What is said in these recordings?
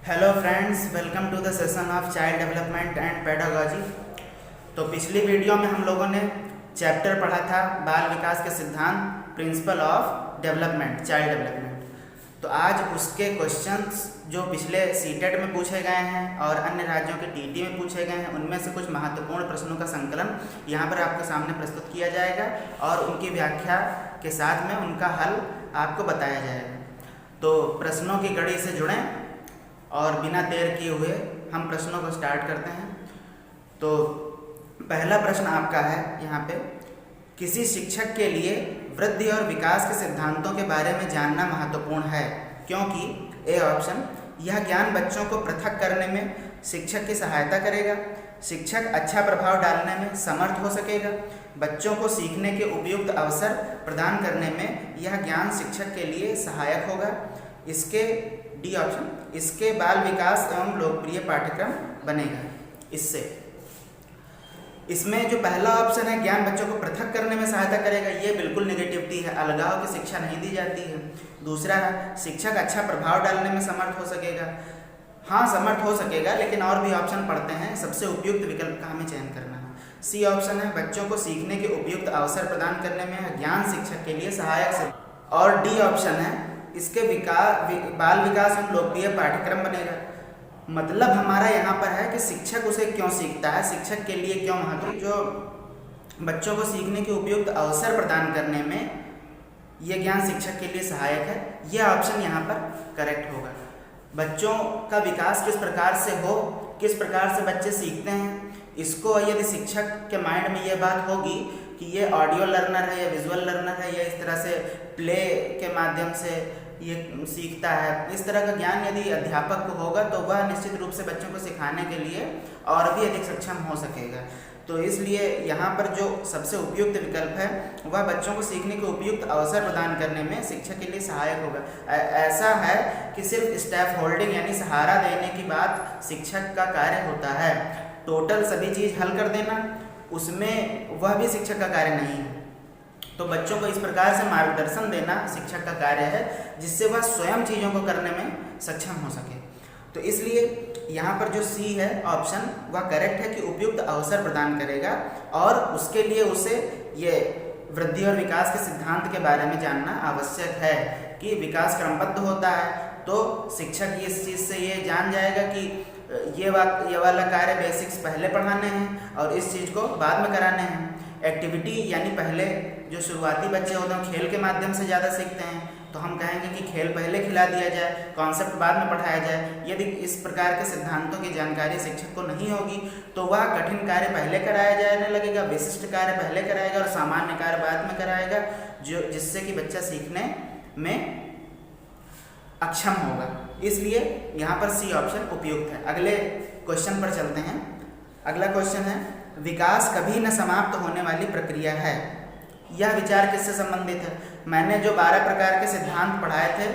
Hello friends, welcome to the session of child development and pedagogy. तो पिछली video में हम लोगों ने चैप्टर पढ़ा था बाल विकास के सिद्धांत, principle of development, child development. तो आज उसके क्वेश्चंस जो पिछले सीटेट में पूछे गए हैं और अन्य राज्यों के टीटी में पूछे गए हैं, उनमें से कुछ महत्वपूर्ण प्रश्नों का संकलन यहाँ पर आपके सामने प्रस्तुत किया जाएगा और उनकी व्याख्या के साथ में उनका हल आपको बताया जाएगा। तो प्रश्नों की कड़ी से जुड़ें और बिना देर किए हुए हम प्रश्नों को स्टार्ट करते हैं। तो पहला प्रश्न आपका है यहाँ पे, किसी शिक्षक के लिए वृद्धि और विकास के सिद्धांतों के बारे में जानना महत्वपूर्ण है क्योंकि ए ऑप्शन, यह ज्ञान बच्चों को पृथक करने में शिक्षक की सहायता करेगा, शिक्षक अच्छा प्रभाव डालने में समर्थ हो सकेगा, बच्चों को सीखने के उपयुक्त अवसर प्रदान करने में यह ज्ञान शिक्षक के लिए सहायक होगा, इसके डी ऑप्शन, इसके बाल विकास एवं लोकप्रिय पाठ्यक्रम बनेगा। इसमें जो पहला ऑप्शन है ज्ञान बच्चों को पृथक करने में सहायता करेगा, ये बिल्कुल नेगेटिविटी है, अलगाव की शिक्षा नहीं दी जाती है। दूसरा है शिक्षक अच्छा प्रभाव डालने में समर्थ हो सकेगा, हाँ समर्थ हो सकेगा, लेकिन और भी ऑप्शन पढ़ते हैं, सबसे उपयुक्त विकल्प का हमें चयन करना है। सी ऑप्शन है बच्चों को सीखने के उपयुक्त अवसर प्रदान करने में ज्ञान शिक्षक के लिए सहायक है। और डी ऑप्शन है इसके बाल विकास एवं लोकप्रिय पाठ्यक्रम बनेगा। मतलब हमारा यहाँ पर है कि शिक्षक उसे क्यों सीखता है, शिक्षक के लिए क्यों महत्व, जो बच्चों को सीखने के उपयुक्त अवसर प्रदान करने में यह ज्ञान शिक्षक के लिए सहायक है, यह ऑप्शन यहाँ पर करेक्ट होगा। बच्चों का विकास किस प्रकार से हो, किस प्रकार से बच्चे सीखते हैं, इसको यदि शिक्षक के माइंड में यह बात होगी कि ये ऑडियो लर्नर है या विजुअल लर्नर है या इस तरह से प्ले के माध्यम से ये सीखता है, इस तरह का ज्ञान यदि अध्यापक को होगा तो वह निश्चित रूप से बच्चों को सिखाने के लिए और भी अधिक सक्षम हो सकेगा। तो इसलिए यहाँ पर जो सबसे उपयुक्त विकल्प है वह बच्चों को सीखने के उपयुक्त अवसर प्रदान करने में शिक्षक के लिए सहायक होगा। ऐसा है कि सिर्फ स्टैफ होल्डिंग यानी सहारा देने की बात शिक्षक का कार्य होता है, टोटल सभी चीज़ हल कर देना उसमें वह भी शिक्षक का कार्य नहीं है। तो बच्चों को इस प्रकार से मार्गदर्शन देना शिक्षक का कार्य है जिससे वह स्वयं चीज़ों को करने में सक्षम हो सके। तो इसलिए यहाँ पर जो सी है ऑप्शन वह करेक्ट है कि उपयुक्त अवसर प्रदान करेगा और उसके लिए उसे ये वृद्धि और विकास के सिद्धांत के बारे में जानना आवश्यक है कि विकास क्रमबद्ध होता है। तो शिक्षक इस चीज़ से ये जान जाएगा कि ये वाला कार्य बेसिक्स पहले पढ़ाने हैं और इस चीज़ को बाद में कराने हैं। एक्टिविटी यानी पहले जो शुरुआती बच्चे होते हैं खेल के माध्यम से ज़्यादा सीखते हैं, तो हम कहेंगे कि खेल पहले खिला दिया जाए, कॉन्सेप्ट बाद में पढ़ाया जाए। यदि इस प्रकार के सिद्धांतों की जानकारी शिक्षक को नहीं होगी तो वह कठिन कार्य पहले कराया जाने लगेगा, विशिष्ट कार्य पहले कराएगा और सामान्य कार्य बाद में कराएगा, जिससे कि बच्चा सीखने में अक्षम होगा। इसलिए यहाँ पर सी ऑप्शन उपयुक्त है। अगले क्वेश्चन पर चलते हैं। अगला क्वेश्चन है, विकास कभी न समाप्त होने वाली प्रक्रिया है, यह विचार किससे संबंधित है? मैंने जो 12 प्रकार के सिद्धांत पढ़ाए थे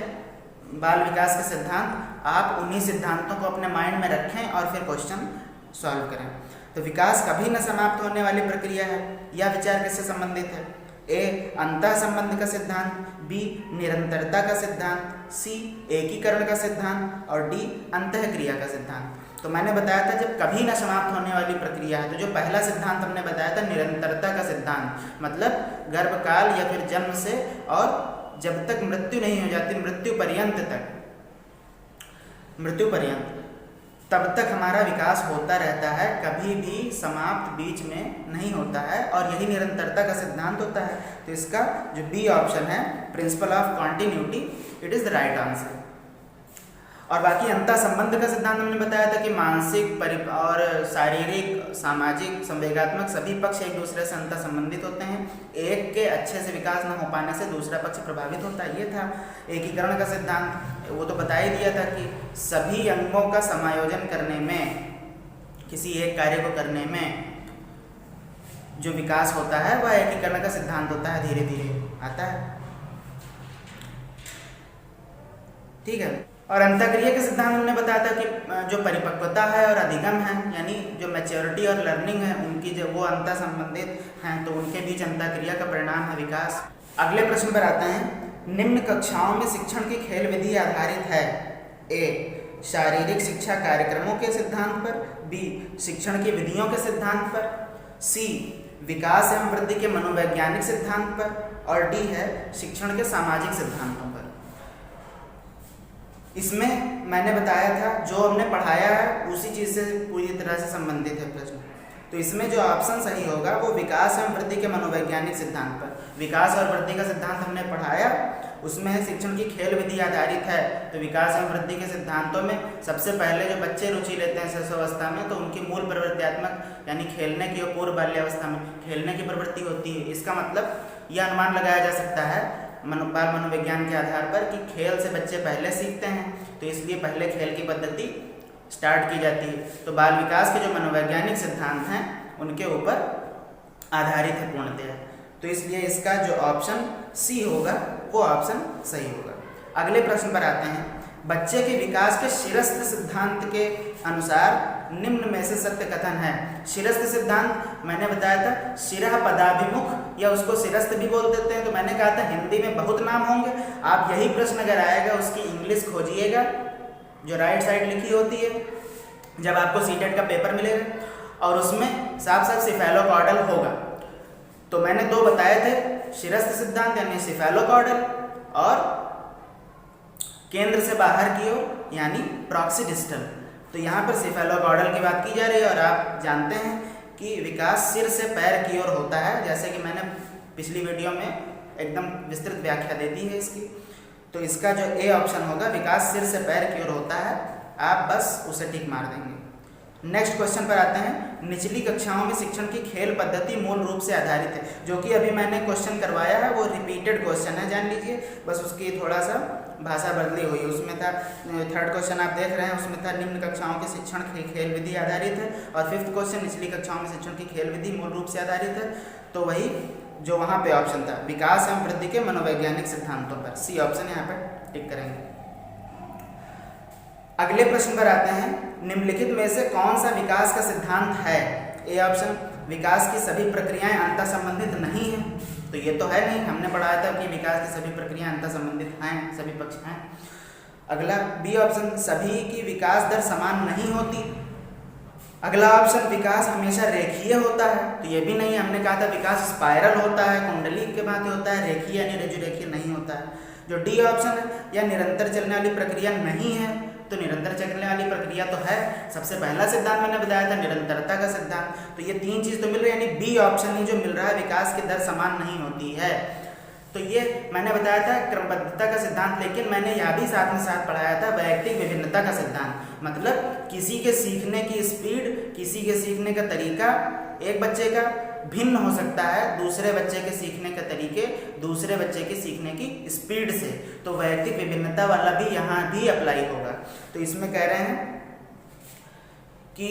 बाल विकास के सिद्धांत, आप उन्हीं सिद्धांतों को अपने माइंड में रखें और फिर क्वेश्चन सॉल्व करें। तो विकास कभी न समाप्त होने वाली प्रक्रिया है, यह विचार किससे संबंधित है? ए अंतः संबंध का सिद्धांत, बी निरंतरता का सिद्धांत, सी एकीकरण का सिद्धांत और डी अंतःक्रिया का सिद्धांत। तो मैंने बताया था जब कभी न समाप्त होने वाली प्रक्रिया है, तो जो पहला सिद्धांत हमने बताया था निरंतरता का सिद्धांत, मतलब गर्भकाल या फिर जन्म से और जब तक मृत्यु नहीं हो जाती, मृत्यु पर्यंत तब तक हमारा विकास होता रहता है, कभी भी समाप्त बीच में नहीं होता है और यही निरंतरता का सिद्धांत होता है। तो इसका जो बी ऑप्शन है principle of continuity, it is the right answer. और बाकी अंतः संबंध का सिद्धांत हमने बताया था कि मानसिक और शारीरिक, सामाजिक, संवेगात्मक सभी पक्ष एक दूसरे से अंतः संबंधित होते हैं, एक के अच्छे से विकास न हो पाने से दूसरा पक्ष प्रभावित होता है। ये था एकीकरण का सिद्धांत, वो तो बता ही दिया था कि सभी अंगों का समायोजन करने में, किसी एक कार्य को करने में जो विकास होता है वह एकीकरण का सिद्धांत होता है, धीरे धीरे आता है। ठीक है। और अंतःक्रिया के सिद्धांत हमने बताया था कि जो परिपक्वता है और अधिगम है, यानी जो मैच्योरिटी और लर्निंग है उनकी जो वो अंतर संबंधित हैं, तो उनके बीच अंतःक्रिया का परिणाम है विकास। अगले प्रश्न पर आते हैं, निम्न कक्षाओं में शिक्षण की खेल विधि आधारित है। ए शारीरिक शिक्षा कार्यक्रमों के सिद्धांत पर, बी शिक्षण की विधियों के सिद्धांत पर, सी विकास एवं वृद्धि के मनोवैज्ञानिक सिद्धांत पर, और डी है शिक्षण के सामाजिक सिद्धांतों पर। इसमें मैंने बताया था जो हमने पढ़ाया है उसी चीज़ से पूरी तरह से संबंधित है प्रश्न। तो इसमें जो ऑप्शन सही होगा वो विकास एवं वृद्धि के मनोवैज्ञानिक सिद्धांत पर। विकास और वृद्धि का सिद्धांत हमने पढ़ाया, उसमें शिक्षण की खेल विधि आधारित है। तो विकास एवं वृद्धि के सिद्धांतों में सबसे पहले जो बच्चे रुचि लेते हैं शिशुअवस्था में, तो उनकी मूल प्रवृत्त्यात्मक यानी खेलने की, और पूर्व बाल्यावस्था में खेलने की प्रवृत्ति होती है। इसका मतलब यह अनुमान लगाया जा सकता है बाल मनोविज्ञान के आधार पर कि खेल से बच्चे पहले सीखते हैं, तो इसलिए पहले खेल की पद्धति स्टार्ट की जाती है। तो बाल विकास के जो मनोवैज्ञानिक सिद्धांत हैं उनके ऊपर आधारित है पूर्णतः। तो इसलिए इसका जो ऑप्शन सी होगा वो ऑप्शन सही होगा। अगले प्रश्न पर आते हैं। बच्चे के विकास के शिरस्त्र सिद्धांत के अनुसार निम्न में से सत्य कथन है। शिरस्त्र सिद्धांत मैंने बताया था शिरः पदाभिमुख, या उसको शिरस्त्र भी बोल देते हैं। तो मैंने कहा था हिंदी में बहुत नाम होंगे, आप यही प्रश्न अगर आएगा उसकी इंग्लिश खोजिएगा जो राइट साइड लिखी होती है जब आपको सीटेट का पेपर मिलेगा, और उसमें साफ साफ सिफेलोकॉर्डल होगा। तो मैंने दो बताए थे, शिरस्त्र सिद्धांत यानी सिफेलोकॉर्डल, और केंद्र से बाहर की ओर यानी प्रॉक्सिडिस्टल। तो यहाँ पर सिफेलोकॉर्डल की बात की जा रही है, और आप जानते हैं कि विकास सिर से पैर की ओर होता है, जैसे कि मैंने पिछली वीडियो में एकदम विस्तृत व्याख्या दे दी है इसकी। तो इसका जो ए ऑप्शन होगा विकास सिर से पैर की ओर होता है, आप बस उसे टिक मार देंगे। नेक्स्ट क्वेश्चन पर आते हैं। निचली कक्षाओं में शिक्षण की खेल पद्धति मूल रूप से आधारित है, जो कि अभी मैंने क्वेश्चन करवाया है वो रिपीटेड क्वेश्चन है, जान लीजिए, बस उसकी थोड़ा सा भाषा बदली हुई। उसमें था थर्ड क्वेश्चन आप देख रहे हैं, उसमें था निम्न कक्षाओं के शिक्षण की खेल विधि आधारित है, और फिफ्थ क्वेश्चन निचली कक्षाओं में शिक्षण की खेल विधि मूल रूप से आधारित है। तो वही जो वहाँ पे ऑप्शन था विकास एवं वृद्धि के मनोवैज्ञानिक सिद्धांतों पर, सी ऑप्शन यहाँ पर टिक करेंगे। अगले प्रश्न पर आते हैं। निम्नलिखित में से कौन सा विकास का सिद्धांत है? ए ऑप्शन विकास की सभी प्रक्रियाएं अंतः संबंधित नहीं है, तो ये तो है नहीं, हमने पढ़ाया था कि विकास की सभी प्रक्रियाएं अंतः संबंधित हैं, सभी पक्ष हैं। अगला बी ऑप्शन सभी की विकास दर समान नहीं होती। अगला ऑप्शन विकास हमेशा रेखीय होता है, तो ये भी नहीं, हमने कहा था विकास स्पाइरल होता है, कुंडली के भांति होता है, रेखीय यानी रज्जुरेखीय नहीं होता है। जो डी ऑप्शन है यह निरंतर चलने वाली प्रक्रिया नहीं है, तो निरंतर चलने वाली प्रक्रिया तो है, सबसे पहला सिद्धांत मैंने बताया था निरंतरता का सिद्धांत। तो ये तीन चीज तो मिल रही है, यानी बी ऑप्शन ही जो मिल रहा है विकास की दर समान नहीं होती है। तो ये मैंने बताया था क्रमबद्धता का सिद्धांत, लेकिन मैंने यह भी साथ में साथ पढ़ाया था वैयक्तिक विभिन्नता का सिद्धांत। मतलब किसी के सीखने की स्पीड, किसी के सीखने का तरीका एक बच्चे का भिन्न हो सकता है दूसरे बच्चे के सीखने के तरीके, दूसरे बच्चे के सीखने की स्पीड से। तो वैयक्तिक विभिन्नता वाला भी यहाँ भी अप्लाई होगा। तो इसमें कह रहे हैं कि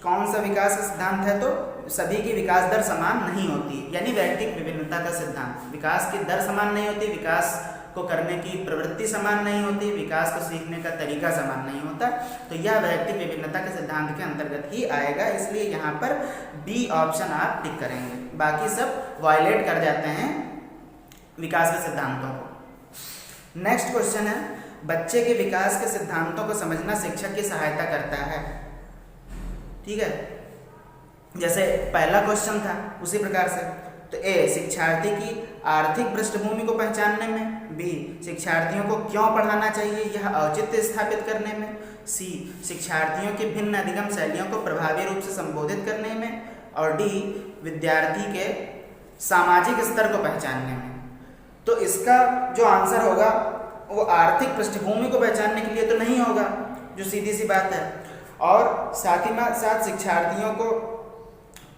कौन सा विकास का सिद्धांत है, तो सभी की विकास दर समान नहीं होती, यानी वैयक्तिक विभिन्नता का सिद्धांत। विकास की दर समान नहीं होती, विकास को करने की प्रवृत्ति समान नहीं होती, विकास को सीखने का तरीका समान नहीं होता। तो यह वैयक्तिक विभिन्नता के सिद्धांत के अंतर्गत ही आएगा, इसलिए यहाँ पर बी ऑप्शन आप टिक करेंगे। बाकी सब वायलेट कर जाते हैं विकास के सिद्धांतों को। नेक्स्ट क्वेश्चन है, बच्चे के विकास के सिद्धांतों को समझना शिक्षक की सहायता करता है। ठीक है, जैसे पहला क्वेश्चन था उसी प्रकार से। तो ए शिक्षार्थी की आर्थिक पृष्ठभूमि को पहचानने में, बी शिक्षार्थियों को क्यों पढ़ाना चाहिए यह औचित्य स्थापित करने में, सी शिक्षार्थियों की भिन्न अधिगम शैलियों को प्रभावी रूप से संबोधित करने में, और डी विद्यार्थी के सामाजिक स्तर को पहचानने में। तो इसका जो आंसर होगा वो आर्थिक पृष्ठभूमि को पहचानने के लिए तो नहीं होगा, जो सीधी सी बात है, और साथ ही साथ शिक्षार्थियों को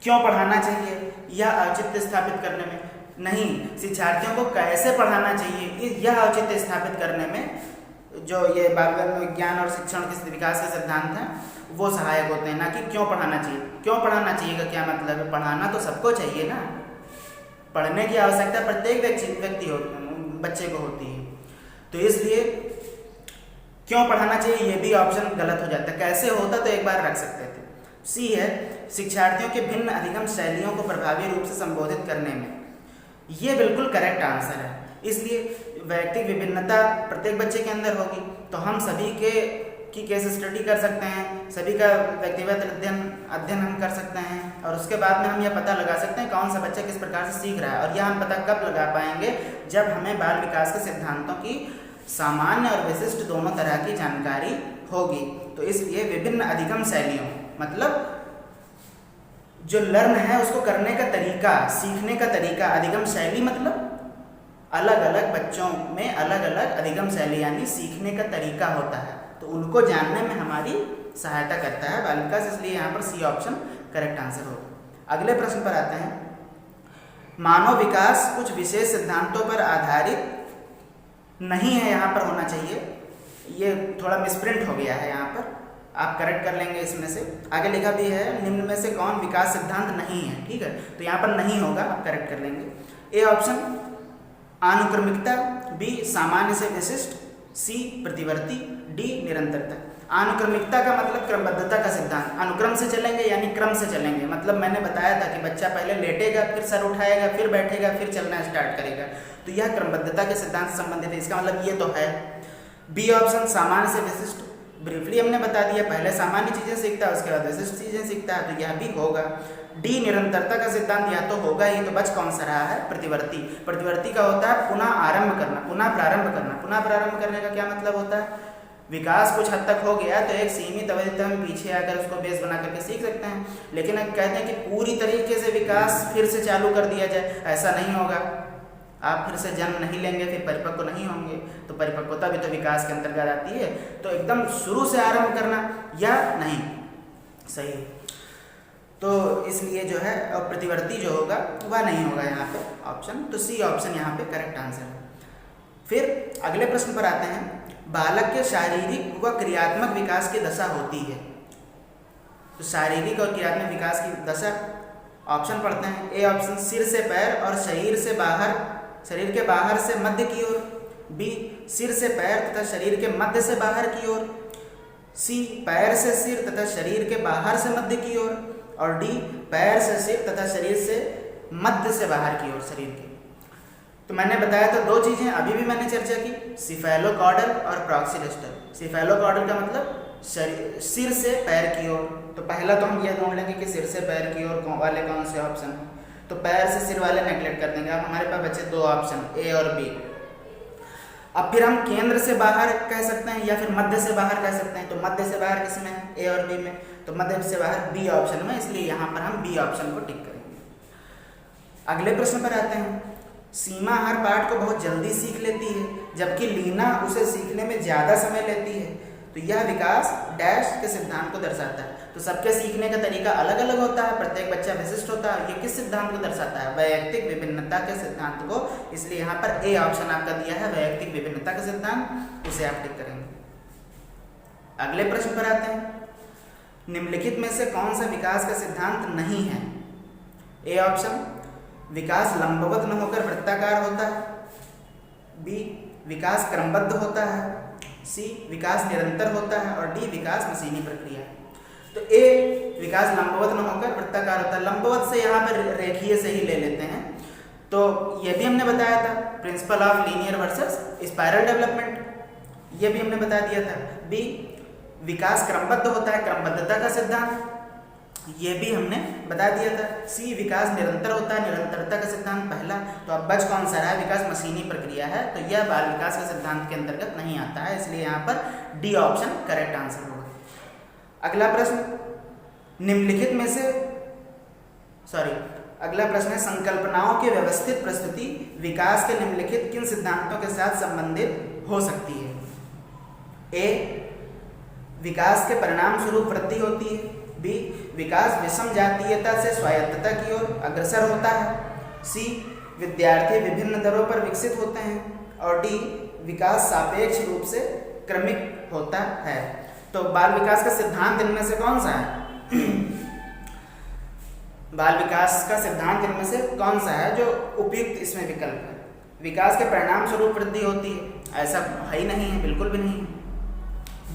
क्यों पढ़ाना चाहिए यह औचित्य स्थापित करने में नहीं, शिक्षार्थियों को कैसे पढ़ाना चाहिए यह औचित्य स्थापित करने में जो ये बाल विज्ञान और शिक्षण के विकास के सिद्धांत हैं वो सहायक होते हैं, ना कि क्यों पढ़ाना चाहिए। क्यों पढ़ाना चाहिए का क्या मतलब है? पढ़ाना तो सबको चाहिए ना, पढ़ने की आवश्यकता प्रत्येक बच्चे को होती है। तो इसलिए क्यों पढ़ाना चाहिए ये भी ऑप्शन गलत हो जाता है। कैसे होता तो एक बार रख सकते थे। सी है शिक्षार्थियों के भिन्न अधिगम शैलियों को प्रभावी रूप से संबोधित करने में, ये बिल्कुल करेक्ट आंसर है। इसलिए वैयक्तिक विभिन्नता प्रत्येक बच्चे के अंदर होगी, तो हम सभी की केस स्टडी कर सकते हैं, सभी का व्यक्तिगत अध्ययन हम कर सकते हैं और उसके बाद में हम यह पता लगा सकते हैं कौन सा बच्चा किस प्रकार से सीख रहा है। और यह हम पता कब लगा पाएंगे, जब हमें बाल विकास के सिद्धांतों की सामान्य और विशिष्ट दोनों तरह की जानकारी होगी। तो इसलिए विभिन्न अधिगम शैलियों, मतलब जो लर्न है उसको करने का तरीका, सीखने का तरीका, अधिगम शैली मतलब अलग अलग बच्चों में अलग अलग अधिगम शैली यानी सीखने का तरीका होता है, तो उनको जानने में हमारी सहायता करता है बाल विकास, इसलिए यहाँ पर सी ऑप्शन करेक्ट आंसर होगा। अगले प्रश्न पर आते हैं। मानव विकास कुछ विशेष सिद्धांतों पर आधारित नहीं है, यहाँ पर होना चाहिए, ये थोड़ा मिसप्रिंट हो गया है, यहाँ पर आप करेक्ट कर लेंगे। इसमें से आगे लिखा भी है निम्न में से कौन विकास सिद्धांत नहीं है, ठीक है, तो यहाँ पर नहीं होगा, आप करेक्ट कर लेंगे। ए ऑप्शन अनुक्रमिकता, बी सामान्य से विशिष्ट, सी प्रतिवर्ती, डी निरंतरता। अनुक्रमिकता का मतलब क्रमबद्धता का सिद्धांत, अनुक्रम से चलेंगे यानी क्रम से चलेंगे, मतलब मैंने बताया था कि बच्चा पहले लेटेगा, फिर सर उठाएगा, फिर बैठेगा, फिर चलना स्टार्ट करेगा, तो यह क्रमबद्धता के सिद्धांत से संबंधित है, इसका मतलब ये तो है। बी ऑप्शन सामान्य से विशिष्ट, ब्रीफली हमने बता दिया, पहले सामान्य चीजें सीखता है उसके बाद विशिष्ट चीजें सीखता है, तो यह भी होगा। डी निरंतरता का सिद्धांत या तो होगा ही, तो बच कौन सा रहा है, प्रतिवर्ती। प्रतिवर्ती का होता है पुनः आरंभ करना, पुनः प्रारंभ करना। पुनः प्रारंभ करने का क्या मतलब होता है, विकास कुछ हद तक हो गया तो एक सीमित अवधि तक हम पीछे आकर उसको बेस बना करके सीख सकते हैं, लेकिन अब कहते हैं कि पूरी तरीके से विकास फिर से चालू कर दिया जाए, ऐसा नहीं होगा। आप फिर से जन्म नहीं लेंगे, फिर परिपक्व नहीं होंगे, तो परिपक्वता भी तो विकास के अंतर्गत आती है, तो एकदम शुरू से आरंभ करना या नहीं सही है। तो इसलिए जो है और प्रतिवर्ती जो होगा वह नहीं होगा यहाँ पे ऑप्शन, तो सी ऑप्शन यहाँ पे करेक्ट आंसर है। फिर अगले प्रश्न पर आते हैं। बालक के शारीरिक व क्रियात्मक विकास की दशा होती है, तो शारीरिक और क्रियात्मक विकास की दशा ऑप्शन पढ़ते हैं। ए ऑप्शन सिर से पैर और शरीर से बाहर, शरीर के बाहर से मध्य की ओर, बी सिर से पैर तथा शरीर के मध्य से बाहर की ओर, सी पैर से सिर तथा शरीर के बाहर से मध्य की ओर, और डी पैर से सिर तथा शरीर से मध्य से बाहर की ओर शरीर के। तो मैंने बताया था दो चीजें, अभी भी मैंने चर्चा की, सिफेलोकॉर्डल और प्रॉक्सिलेस्टल। सिफेलोकॉर्डल का मतलब सिर से पैर की ओर, तो पहला तो हम ये ढूंढ लेंगे कि सिर से पैर की ओर वाले कौन से ऑप्शन है, तो पैर से सिर वाले नेगलेक्ट कर देंगे। अब हमारे पास बचे दो ऑप्शन, ए और बी। अब फिर हम केंद्र से बाहर कह सकते हैं या फिर मध्य से बाहर कह सकते हैं, तो मध्य से बाहर किसमें है, ए और बी में, तो मध्य से बाहर बी ऑप्शन में, इसलिए यहाँ पर हम बी ऑप्शन को टिक करेंगे। अगले प्रश्न पर आते हैं। सीमा हर पाठ को बहुत जल्दी सीख लेती है, जबकि लीना उसे सीखने में ज़्यादा समय लेती है, तो यह विकास डैश के सिद्धांत को दर्शाता है। तो सबके सीखने का तरीका अलग अलग होता है, प्रत्येक बच्चा विशिष्ट होता है, ये किस सिद्धांत को दर्शाता है, वैयक्तिक विभिन्नता के सिद्धांत को, इसलिए यहाँ पर ए ऑप्शन आपका दिया है वैयक्तिक विभिन्नता का सिद्धांत, उसे आप टिक करेंगे। अगले प्रश्न पर आते हैं। निम्नलिखित में से कौन सा विकास का सिद्धांत नहीं है। ए ऑप्शन विकास लंबवत न होकर वृत्ताकार होता है, बी विकास क्रमबद्ध होता है, सी विकास निरंतर होता है, और डी विकास मशीनी प्रक्रिया है। तो ए विकास लंबवत न होकर वृत्ताकार होता है, लंबवत से यहाँ पर रेखीय से ही ले लेते हैं, तो ये भी हमने बताया था, principle of linear versus spiral development, ये भी हमने बता दिया था। बी विकास क्रमबद्ध होता है, क्रमबद्धता का सिद्धांत, ये भी हमने बता दिया था। सी विकास निरंतर होता है, निरंतरता का सिद्धांत पहला, तो अब बच कौन सा रहा है, विकास मशीनी प्रक्रिया है, तो यह बाल विकास के सिद्धांत के अंतर्गत नहीं आता है, इसलिए यहाँ पर डी ऑप्शन करेक्ट आंसर होगा। अगला प्रश्न निम्नलिखित में से अगला प्रश्न है संकल्पनाओं की व्यवस्थित प्रस्तुति विकास के निम्नलिखित किन सिद्धांतों के साथ संबंधित हो सकती है। ए विकास के परिणाम स्वरूप वृद्धि होती है, बी विकास विषम जातीयता से स्वायत्तता की ओर अग्रसर होता है, सी विद्यार्थी विभिन्न दरों पर विकसित होते हैं, और डी विकास सापेक्ष रूप से क्रमिक होता है। तो बाल विकास का सिद्धांत इनमें से कौन सा है बाल विकास का सिद्धांत इनमें से कौन सा है जो उपयुक्त इसमें विकल्प है। विकास के परिणाम स्वरूप वृद्धि होती है, ऐसा है ही नहीं है, बिल्कुल भी नहीं है।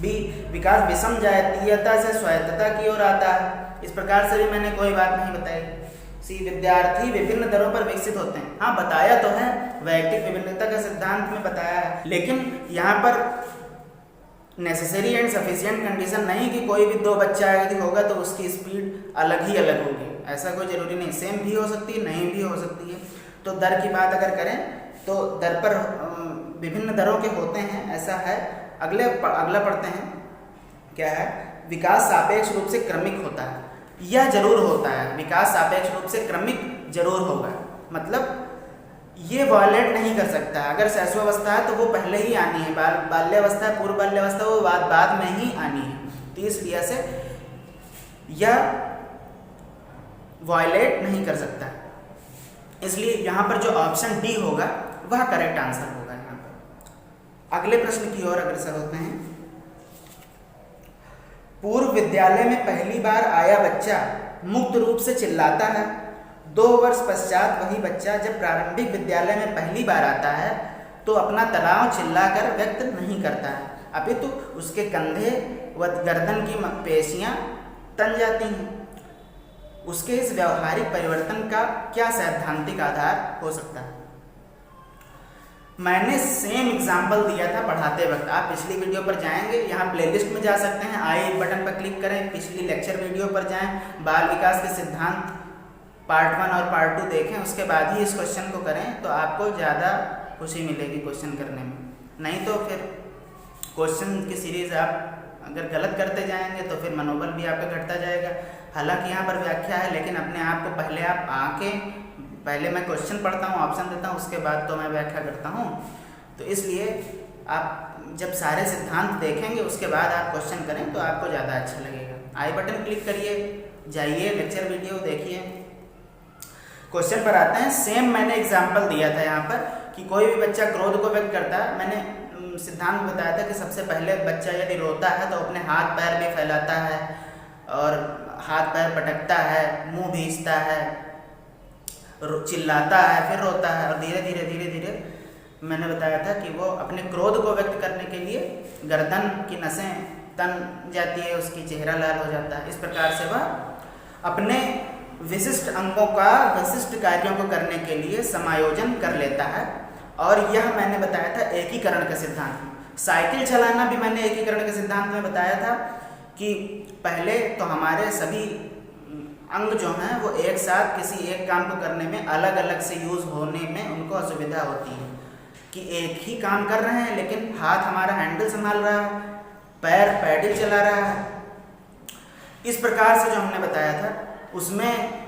बी विकास विषम जातीयता से स्वायत्तता की ओर आता है, इस प्रकार से भी मैंने कोई बात नहीं बताई। सी विद्यार्थी विभिन्न दरों पर विकसित होते हैं, हाँ बताया तो है, वैयक्तिक विभिन्नता का सिद्धांत में बताया है, लेकिन यहाँ पर नेसेसरी एंड सफिशिएंट कंडीशन नहीं कि कोई भी दो बच्चा यदि होगा तो उसकी स्पीड अलग ही अलग होगी, ऐसा कोई ज़रूरी नहीं, सेम भी हो सकती है, नहीं भी हो सकती है। तो दर की बात अगर करें तो दर पर विभिन्न दरों के होते हैं, ऐसा है। अगला पढ़ते हैं, क्या है, विकास सापेक्ष रूप से क्रमिक होता है। यह जरूर होता है, विकास सापेक्ष रूप से क्रमिक जरूर होगा, मतलब ये वायलेट नहीं कर सकता। अगर शैशवावस्था है तो वो पहले ही आनी है, बाल्यावस्था है, पूर्व बाल्यावस्था वो बाद में ही आनी है। तो इस वजह से यह वायलेट नहीं कर सकता, इसलिए यहाँ पर जो ऑप्शन डी होगा वह करेक्ट आंसर होगा। यहाँ पर अगले प्रश्न की ओर अग्रसर होते हैं। पूर्व विद्यालय में पहली बार आया बच्चा मुक्त रूप से चिल्लाता है। 2 वर्ष पश्चात वही बच्चा जब प्रारंभिक विद्यालय में पहली बार आता है तो अपना तनाव चिल्लाकर व्यक्त नहीं करता है, अपितु उसके कंधे व गर्दन की पेशियां तन जाती हैं। उसके इस व्यवहारिक परिवर्तन का क्या सैद्धांतिक आधार हो सकता है? मैंने सेम एग्जाम्पल दिया था पढ़ाते वक्त, आप पिछली वीडियो पर जाएंगे, यहाँ प्लेलिस्ट में जा सकते हैं, आई बटन पर क्लिक करें, पिछली लेक्चर वीडियो पर जाएं, बाल विकास के सिद्धांत पार्ट 1 और पार्ट 2 देखें, उसके बाद ही इस क्वेश्चन को करें तो आपको ज़्यादा खुशी मिलेगी क्वेश्चन करने में। नहीं तो फिर क्वेश्चन की सीरीज़ आप अगर गलत करते जाएंगे तो फिर मनोबल भी आपका घटता जाएगा। हालांकि यहाँ पर व्याख्या है, लेकिन अपने आप को पहले आप पहले मैं क्वेश्चन पढ़ता हूँ, ऑप्शन देता हूँ, उसके बाद तो मैं व्याख्या करता हूँ। तो इसलिए आप जब सारे सिद्धांत देखेंगे उसके बाद आप क्वेश्चन करें तो आपको ज़्यादा अच्छा लगेगा। आई बटन क्लिक करिए, जाइए लेक्चर वीडियो देखिए। क्वेश्चन पर आते हैं। सेम मैंने एग्जाम्पल दिया था यहाँ पर कि कोई भी बच्चा क्रोध को व्यक्त करता है। मैंने सिद्धांत बताया था कि सबसे पहले बच्चा यदि रोता है तो अपने हाथ पैर भी फैलाता है और हाथ पैर पटकता है, मुंह भींचता है, चिल्लाता है, फिर रोता है और धीरे धीरे मैंने बताया था कि वो अपने क्रोध को व्यक्त करने के लिए गर्दन की नसें तन जाती है, उसकी चेहरा लाल हो जाता है। इस प्रकार से वह अपने विशिष्ट अंगों का विशिष्ट कार्यों को करने के लिए समायोजन कर लेता है। और यह मैंने बताया था एकीकरण के सिद्धांत में। साइकिल चलाना भी मैंने एकीकरण के सिद्धांत में बताया था कि पहले तो हमारे सभी अंग जो हैं वो एक साथ किसी एक काम को करने में अलग अलग से यूज होने में उनको असुविधा होती है कि एक ही काम कर रहे हैं, लेकिन हाथ हमारा हैंडल संभाल रहा है, पैर पैडल चला रहा है। इस प्रकार से जो हमने बताया था उसमें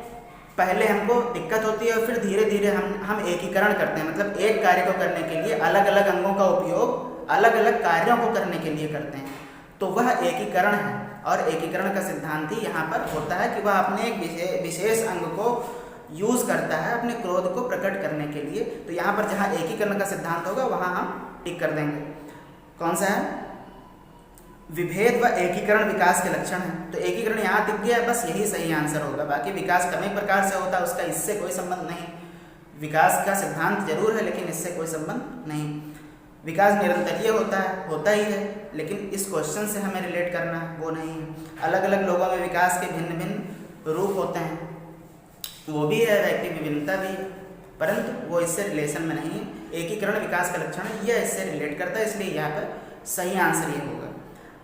पहले हमको दिक्कत होती है और फिर धीरे धीरे हम एकीकरण करते हैं, मतलब एक कार्य को करने के लिए अलग अलग अंगों का उपयोग अलग अलग कार्यों को करने के लिए करते हैं, तो वह एकीकरण है। और एकीकरण का सिद्धांत ही यहाँ पर होता है कि वह अपने एक विशेष अंग को यूज करता है अपने क्रोध को प्रकट करने के लिए। तो यहाँ पर जहाँ एकीकरण का सिद्धांत होगा वहाँ हम टिक कर देंगे। कौन सा है? विभेद व एकीकरण विकास के लक्षण है। तो एकीकरण यहाँ टिक गया, बस यही सही आंसर होगा। बाकी विकास कई प्रकार से होता है, उसका इससे कोई संबंध नहीं। विकास का सिद्धांत जरूर है लेकिन इससे कोई संबंध नहीं। विकास निरंतरीय होता ही है, लेकिन इस क्वेश्चन से हमें रिलेट करना वो नहीं है। अलग अलग लोगों में विकास के भिन्न भिन्न रूप होते हैं, वो भी है, व्यक्ति विभिन्नता भी है, परंतु वो इससे रिलेशन में नहीं है। एकीकरण विकास का लक्षण है, यह इससे रिलेट करता है, इसलिए यहाँ पर सही आंसर ये होगा।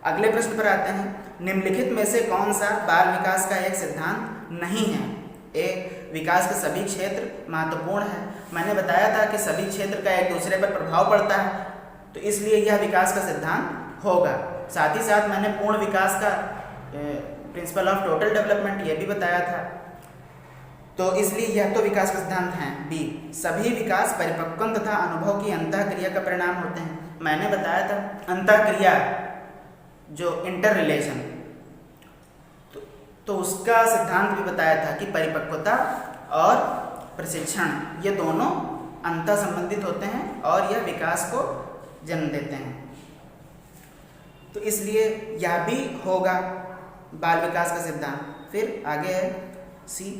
अगले प्रश्न पर आते हैं। निम्नलिखित में से कौन सा बाल विकास का एक सिद्धांत नहीं है? ए, विकास के सभी क्षेत्र महत्वपूर्ण है। मैंने बताया था कि सभी क्षेत्र का एक दूसरे पर प्रभाव पड़ता है, तो इसलिए यह विकास का सिद्धांत होगा। साथ ही साथ मैंने पूर्ण विकास का प्रिंसिपल ऑफ टोटल डेवलपमेंट ये भी बताया था, तो इसलिए यह तो विकास का सिद्धांत है। बी, सभी विकास परिपक्वन तथा अनुभव की अंतःक्रिया का परिणाम होते हैं। मैंने बताया था अंतःक्रिया जो इंटर रिलेशन, तो उसका सिद्धांत भी बताया था कि परिपक्वता और प्रशिक्षण ये दोनों अंतर संबंधित होते हैं और यह विकास को जन्म देते हैं। तो इसलिए यह भी होगा बाल विकास का सिद्धांत। फिर आगे है सी,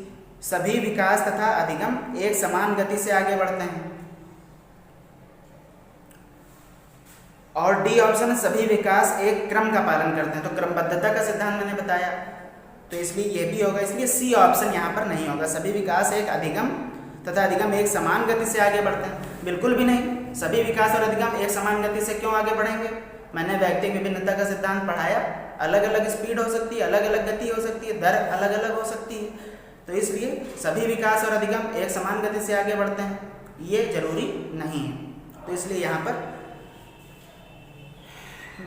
सभी विकास तथा अधिगम एक समान गति से आगे बढ़ते हैं। और डी ऑप्शन, सभी विकास एक क्रम का पालन करते हैं। तो क्रमबद्धता का सिद्धांत मैंने बताया, तो इसलिए ये भी होगा। इसलिए सी ऑप्शन यहाँ पर नहीं होगा। सभी विकास एक अधिगम तथा अधिगम एक समान गति से आगे बढ़ते हैं, बिल्कुल भी नहीं। सभी विकास और अधिगम एक समान गति से क्यों आगे बढ़ेंगे? मैंने व्यक्तिक विभिन्नता का सिद्धांत पढ़ाया। अलग अलग स्पीड हो सकती है, अलग अलग गति हो सकती है, दर अलग अलग हो सकती है, तो इसलिए सभी विकास और अधिगम एक समान गति से आगे बढ़ते हैं, ये जरूरी नहीं है। तो इसलिए यहाँ पर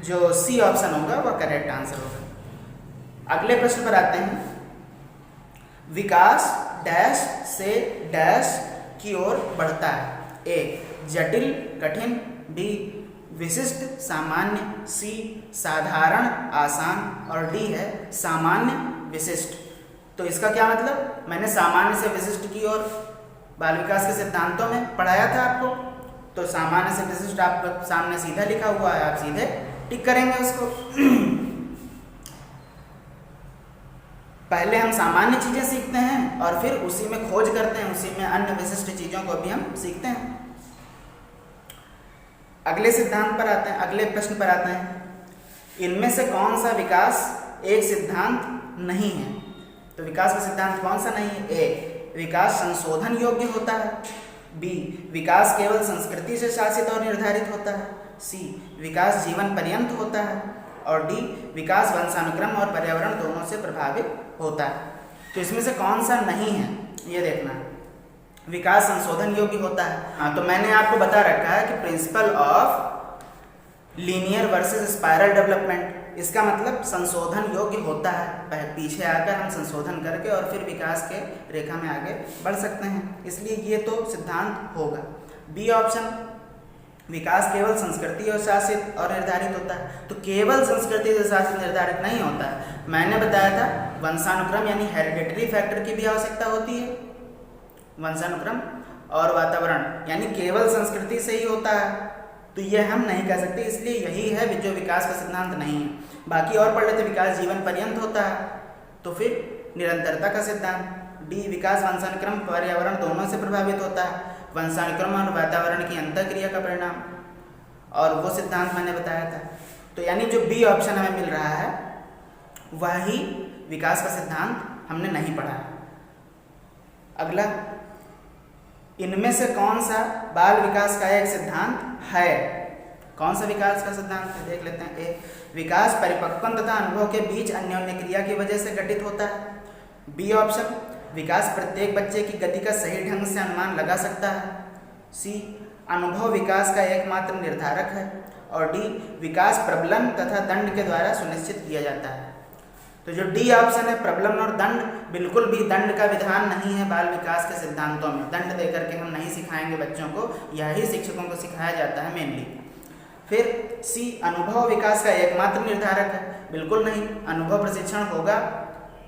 जो सी ऑप्शन होगा वह करेक्ट आंसर होगा। अगले प्रश्न पर आते हैं। विकास डैश से डैश की ओर बढ़ता है। ए जटिल कठिन, बी विशिष्ट सामान्य, सी साधारण आसान और डी है सामान्य विशिष्ट। तो इसका क्या मतलब, मैंने सामान्य से विशिष्ट की ओर बाल विकास के सिद्धांतों में पढ़ाया था आपको, तो सामान्य से विशिष्ट आपको सामने सीधा लिखा हुआ है, आप सीधे टिक करेंगे उसको। पहले हम सामान्य चीजें सीखते हैं और फिर उसी में खोज करते हैं, उसी में अन्य विशिष्ट चीजों को भी हम सीखते हैं। अगले सिद्धांत पर आते हैं, अगले प्रश्न पर आते हैं। इनमें से कौन सा विकास एक सिद्धांत नहीं है? तो विकास का सिद्धांत कौन सा नहीं है? ए विकास संशोधन योग्य होता है, बी विकास केवल संस्कृति से शासित और निर्धारित होता है, सी विकास जीवन पर्यंत होता है और डी विकास वंशानुक्रम और पर्यावरण दोनों से प्रभावित होता है। तो इसमें से कौन सा नहीं है ये देखना। विकास संशोधन योग्य होता है, हाँ, तो मैंने आपको बता रखा है कि principle of linear versus spiral development, इसका मतलब संशोधन योग्य होता है। पीछे आकर हम संशोधन करके और फिर विकास के रेखा में आगे बढ़ सकते हैं, इसलिए ये तो सिद्धांत होगा। बी ऑप्शन विकास केवल संस्कृति और शासित और निर्धारित होता है, तो केवल संस्कृति से शासित निर्धारित नहीं होता है। मैंने बताया था वंशानुक्रम यानी हेरिडिटरी फैक्टर की भी आवश्यकता होती है, वंशानुक्रम और वातावरण यानी केवल संस्कृति से ही होता है, तो ये हम नहीं कह सकते, इसलिए यही है जो विकास का सिद्धांत नहीं है। बाकी और पढ़ लेते, विकास जीवन पर्यंत होता है, तो फिर निरंतरता का सिद्धांत। डी विकास वंशानुक्रम पर्यावरण दोनों से प्रभावित होता है, वंशानुक्रम और वातावरण की अंतःक्रिया का परिणाम, और वो सिद्धांत मैंने बताया था। तो यानी जो बी ऑप्शन हमें मिल रहा है वही विकास का सिद्धांत हमने नहीं पढ़ा। अगला, इनमें से कौन सा बाल विकास का एक सिद्धांत है? कौन सा विकास का सिद्धांत है देख लेते हैं। ए विकास परिपक्वता तथा अनुभव के बीच अन्योन्य क्रिया की वजह से घटित होता है। बी ऑप्शन विकास प्रत्येक बच्चे की गति का सही ढंग से अनुमान लगा सकता है। सी अनुभव विकास का एकमात्र निर्धारक है और डी विकास प्रबलन तथा दंड के द्वारा सुनिश्चित किया जाता है। तो जो डी ऑप्शन है प्रबलन और दंड, बिल्कुल भी दंड का विधान नहीं है बाल विकास के सिद्धांतों में। दंड देकर के हम नहीं सिखाएंगे बच्चों को, यही शिक्षकों को सिखाया जाता है मेनली। फिर सी अनुभव विकास का एकमात्र निर्धारक है, बिल्कुल नहीं, अनुभव प्रशिक्षण होगा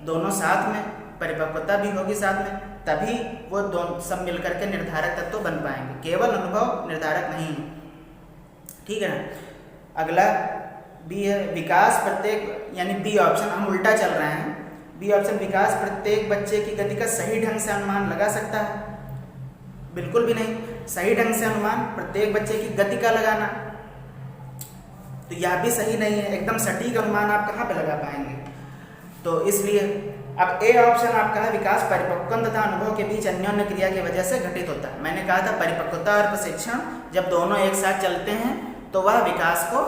दोनों साथ में, परिपक्वता भी होगी साथ में, तभी वो दोनों सब मिलकर के निर्धारक तत्व बन पाएंगे, केवल अनुभव निर्धारक नहीं है, ठीक है ना। अगला बी है विकास प्रत्येक, यानी बी ऑप्शन हम उल्टा चल रहे हैं। बी ऑप्शन विकास प्रत्येक बच्चे की गति का सही ढंग से अनुमान लगा सकता है, बिल्कुल भी नहीं। सही ढंग से अनुमान प्रत्येक बच्चे की गति का लगाना, तो यह भी सही नहीं है, एकदम सटीक अनुमान आप कहाँ पे लगा पाएंगे। तो इसलिए अब ए ऑप्शन आपका है विकास परिपक्वता तथा अनुभव के बीच अन्योन्य क्रिया की वजह से घटित होता है। मैंने कहा था परिपक्वता और प्रशिक्षण जब दोनों एक साथ चलते हैं तो वह विकास को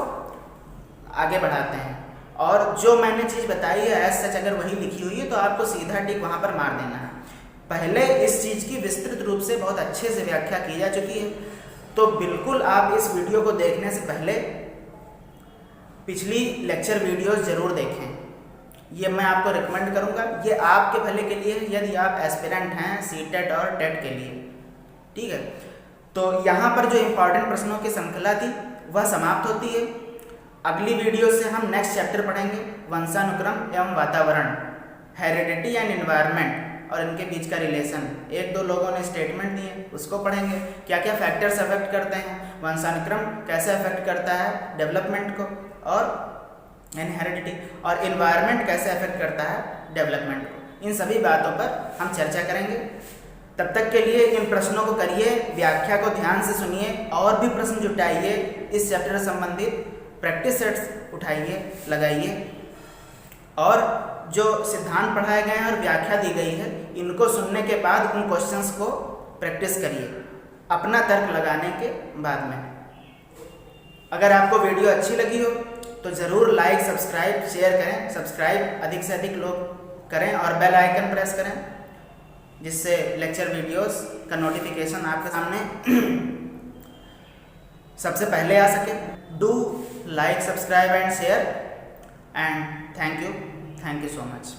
आगे बढ़ाते हैं। और जो मैंने चीज़ बताई है एज सच अगर वही लिखी हुई है तो आपको सीधा टिक वहाँ पर मार देना है। पहले इस चीज़ की विस्तृत रूप से बहुत अच्छे से व्याख्या की जा चुकी है, तो बिल्कुल आप इस वीडियो को देखने से पहले पिछली लेक्चर वीडियोस जरूर देखें, ये मैं आपको रिकमेंड करूँगा। ये आपके भले के लिए यदि आप एस्पिरेंट हैं सीटेट और टेट के लिए, ठीक है। तो यहाँ पर जो इम्पोर्टेंट प्रश्नों की श्रृंखला थी वह समाप्त होती है। अगली वीडियो से हम नेक्स्ट चैप्टर पढ़ेंगे वंशानुक्रम एवं वातावरण, हेरिडिटी एंड एनवायरनमेंट और इनके बीच का रिलेशन। एक दो लोगों ने स्टेटमेंट दिए, उसको पढ़ेंगे, क्या क्या फैक्टर्स अफेक्ट करते हैं, वंशानुक्रम कैसे अफेक्ट करता है डेवलपमेंट को और यानी हेरिडिटी, और एनवायरनमेंट कैसे अफेक्ट करता है डेवलपमेंट को। इन सभी बातों पर हम चर्चा करेंगे। तब तक के लिए इन प्रश्नों को करिए, व्याख्या को ध्यान से सुनिए, और भी प्रश्न जुटाइए, इस चैप्टर से संबंधित प्रैक्टिस सेट्स उठाइए, लगाइए, और जो सिद्धांत पढ़ाए गए हैं और व्याख्या दी गई है इनको सुनने के बाद उन क्वेश्चंस को प्रैक्टिस करिए अपना तर्क लगाने के बाद में। अगर आपको वीडियो अच्छी लगी हो तो ज़रूर लाइक, सब्सक्राइब, शेयर करें। सब्सक्राइब अधिक से अधिक लोग करें और बेल आइकन प्रेस करें, जिससे लेक्चर वीडियोस का नोटिफिकेशन आपके सामने सबसे पहले आ सके। Do like, subscribe and share, and thank you so much.